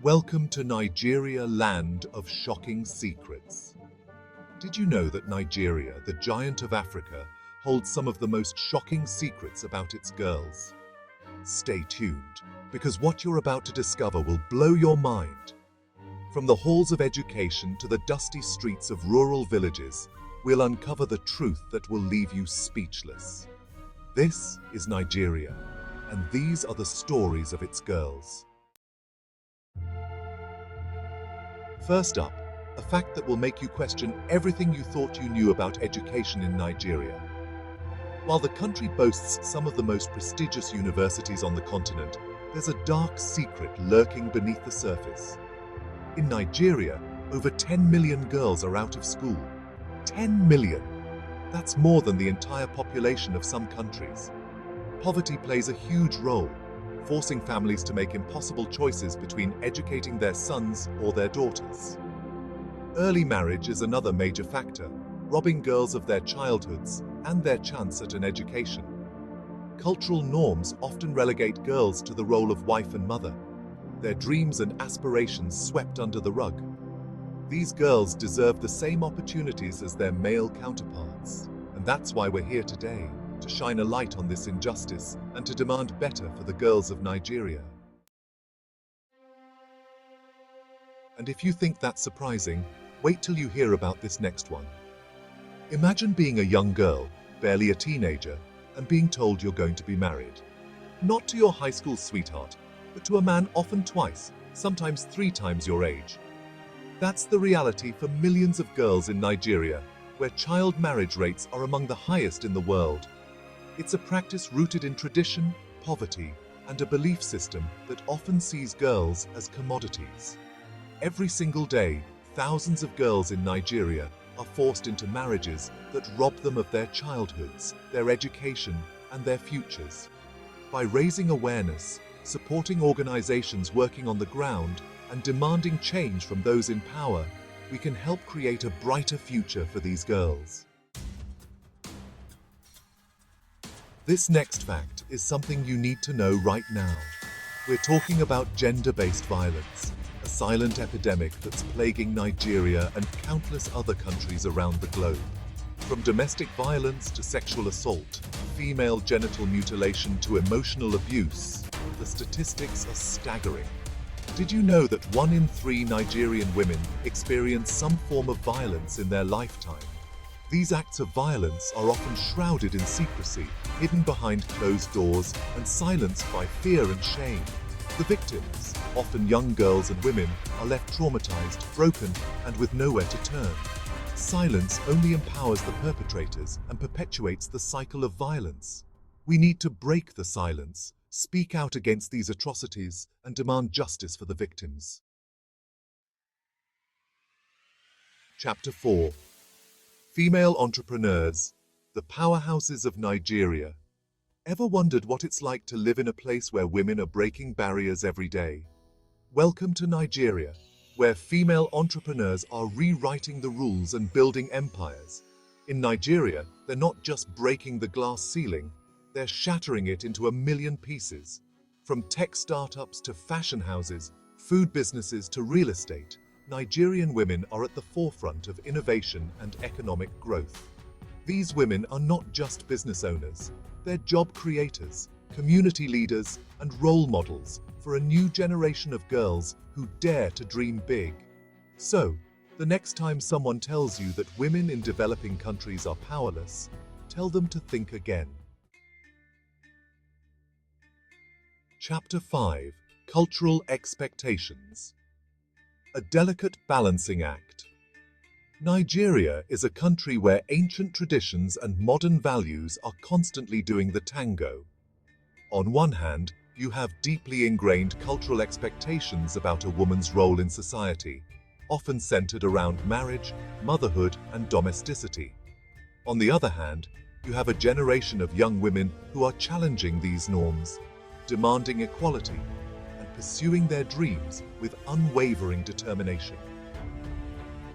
Welcome to Nigeria, land of shocking secrets. Did you know that Nigeria, the giant of Africa, holds some of the most shocking secrets about its girls? Stay tuned, because what you're about to discover will blow your mind. From the halls of education to the dusty streets of rural villages, we'll uncover the truth that will leave you speechless. This is Nigeria, and these are the stories of its girls. First up, a fact that will make you question everything you thought you knew about education in Nigeria. While the country boasts some of the most prestigious universities on the continent, there's a dark secret lurking beneath the surface. In Nigeria, over 10 million girls are out of school. 10 million! That's more than the entire population of some countries. Poverty plays a huge role, forcing families to make impossible choices between educating their sons or their daughters. Early marriage is another major factor, robbing girls of their childhoods and their chance at an education. Cultural norms often relegate girls to the role of wife and mother, their dreams and aspirations swept under the rug. These girls deserve the same opportunities as their male counterparts, and that's why we're here today, to shine a light on this injustice and to demand better for the girls of Nigeria. And if you think that's surprising, wait till you hear about this next one. Imagine being a young girl, barely a teenager, and being told you're going to be married. Not to your high school sweetheart, but to a man often twice, sometimes 3 times your age. That's the reality for millions of girls in Nigeria, where child marriage rates are among the highest in the world. It's a practice rooted in tradition, poverty, and a belief system that often sees girls as commodities. Every single day, thousands of girls in Nigeria are forced into marriages that rob them of their childhoods, their education, and their futures. By raising awareness, supporting organizations working on the ground, and demanding change from those in power, we can help create a brighter future for these girls. This next fact is something you need to know right now. We're talking about gender-based violence, a silent epidemic that's plaguing Nigeria and countless other countries around the globe. From domestic violence to sexual assault, female genital mutilation to emotional abuse, the statistics are staggering. Did you know that 1 in 3 Nigerian women experience some form of violence in their lifetime? These acts of violence are often shrouded in secrecy, hidden behind closed doors, and silenced by fear and shame. The victims, often young girls and women, are left traumatized, broken, and with nowhere to turn. Silence only empowers the perpetrators and perpetuates the cycle of violence. We need to break the silence, speak out against these atrocities, and demand justice for the victims. Chapter 4. Female Entrepreneurs, the Powerhouses of Nigeria. Ever wondered what it's like to live in a place where women are breaking barriers every day? Welcome to Nigeria, where female entrepreneurs are rewriting the rules and building empires. In Nigeria, they're not just breaking the glass ceiling, they're shattering it into a million pieces. From tech startups to fashion houses, food businesses to real estate, Nigerian women are at the forefront of innovation and economic growth. These women are not just business owners, they're job creators, community leaders, and role models for a new generation of girls who dare to dream big. So, the next time someone tells you that women in developing countries are powerless, tell them to think again. Chapter 5. Cultural Expectations. A delicate balancing act. Nigeria is a country where ancient traditions and modern values are constantly doing the tango. On one hand, you have deeply ingrained cultural expectations about a woman's role in society, often centered around marriage, motherhood, and domesticity. On the other hand, you have a generation of young women who are challenging these norms, demanding equality, and pursuing their dreams with unwavering determination.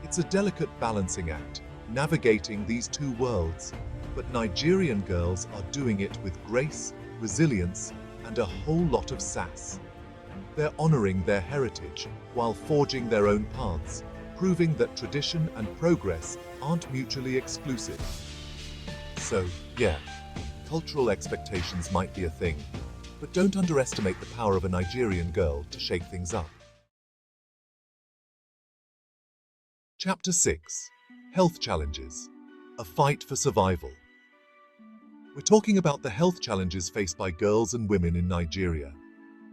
It's a delicate balancing act, navigating these two worlds, but Nigerian girls are doing it with grace, resilience, and a whole lot of sass. They're honoring their heritage while forging their own paths, proving that tradition and progress aren't mutually exclusive. So, yeah, cultural expectations might be a thing, but don't underestimate the power of a Nigerian girl to shake things up. Chapter 6: Health Challenges. A Fight for Survival. We're talking about the health challenges faced by girls and women in Nigeria.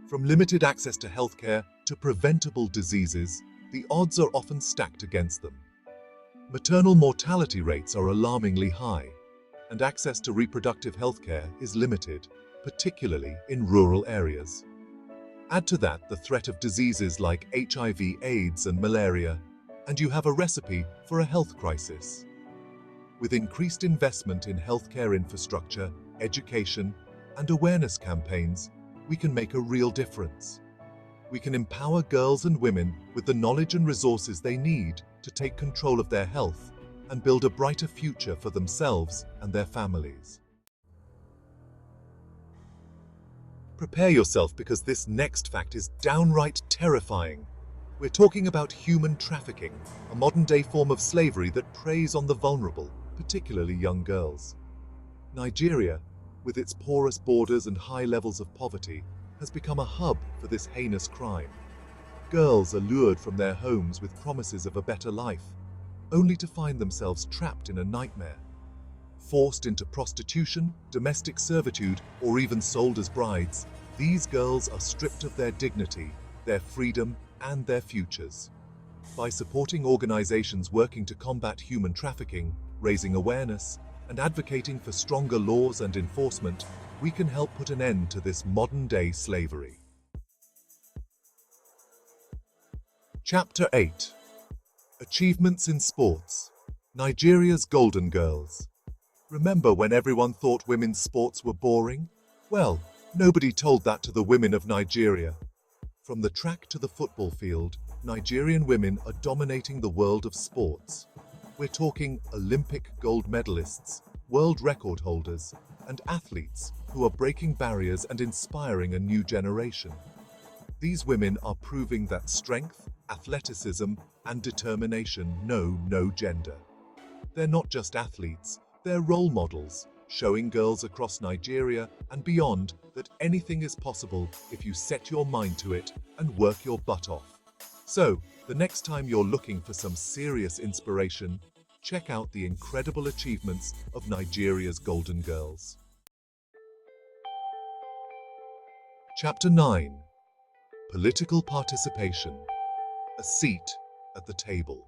From limited access to healthcare to preventable diseases, the odds are often stacked against them. Maternal mortality rates are alarmingly high, and access to reproductive healthcare is limited, particularly in rural areas. Add to that the threat of diseases like HIV, AIDS, and malaria, and you have a recipe for a health crisis. With increased investment in healthcare infrastructure, education, and awareness campaigns, we can make a real difference. We can empower girls and women with the knowledge and resources they need to take control of their health and build a brighter future for themselves and their families. Prepare yourself because this next fact is downright terrifying. We're talking about human trafficking, a modern-day form of slavery that preys on the vulnerable, particularly young girls. Nigeria, with its porous borders and high levels of poverty, has become a hub for this heinous crime. Girls are lured from their homes with promises of a better life, only to find themselves trapped in a nightmare. Forced into prostitution, domestic servitude, or even sold as brides, these girls are stripped of their dignity, their freedom, and their futures. By supporting organizations working to combat human trafficking, raising awareness, and advocating for stronger laws and enforcement, we can help put an end to this modern-day slavery. Chapter 8: Achievements in Sports. Nigeria's Golden Girls. Remember when everyone thought women's sports were boring? Well, nobody told that to the women of Nigeria. From the track to the football field, Nigerian women are dominating the world of sports. We're talking Olympic gold medalists, world record holders, and athletes who are breaking barriers and inspiring a new generation. These women are proving that strength, athleticism, and determination know no gender. They're not just athletes, they're role models, showing girls across Nigeria and beyond that anything is possible if you set your mind to it and work your butt off. So, the next time you're looking for some serious inspiration, check out the incredible achievements of Nigeria's Golden Girls. Chapter 9: Political Participation. A seat at the table.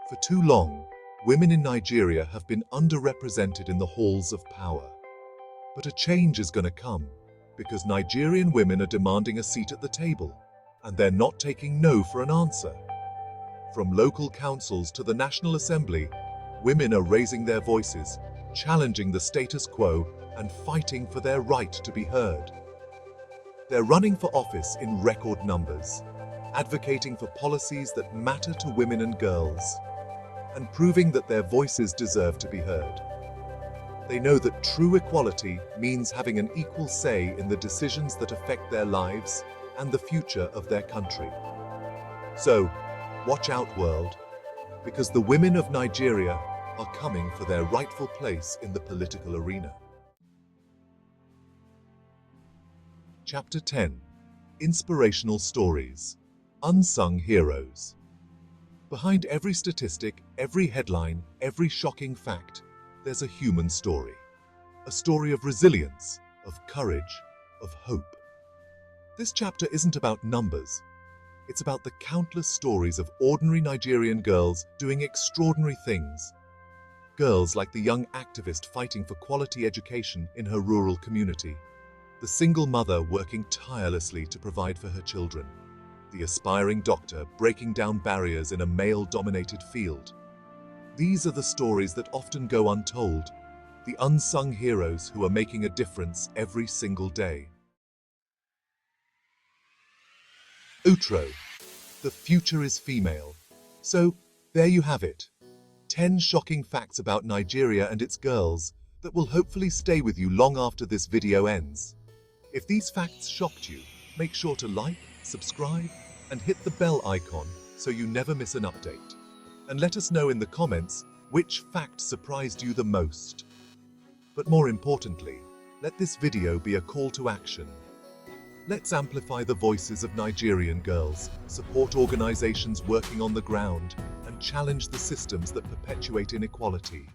For too long, women in Nigeria have been underrepresented in the halls of power. But a change is going to come, because Nigerian women are demanding a seat at the table, and they're not taking no for an answer. From local councils to the National Assembly, women are raising their voices, challenging the status quo, and fighting for their right to be heard. They're running for office in record numbers, advocating for policies that matter to women and girls, and proving that their voices deserve to be heard. They know that true equality means having an equal say in the decisions that affect their lives and the future of their country. So, watch out, world, because the women of Nigeria are coming for their rightful place in the political arena. Chapter 10: Inspirational Stories. Unsung Heroes. Behind every statistic, every headline, every shocking fact, there's a human story. A story of resilience, of courage, of hope. This chapter isn't about numbers. It's about the countless stories of ordinary Nigerian girls doing extraordinary things. Girls like the young activist fighting for quality education in her rural community, the single mother working tirelessly to provide for her children, the aspiring doctor breaking down barriers in a male-dominated field. These are the stories that often go untold, the unsung heroes who are making a difference every single day. Outro. The future is female. So, there you have it. 10 shocking facts about Nigeria and its girls that will hopefully stay with you long after this video ends. If these facts shocked you, Make sure to like, subscribe, and hit the bell icon so you never miss an update. And let us know in the comments which fact surprised you the most. But more importantly, let this video be a call to action. Let's amplify the voices of Nigerian girls, support organizations working on the ground, and challenge the systems that perpetuate inequality.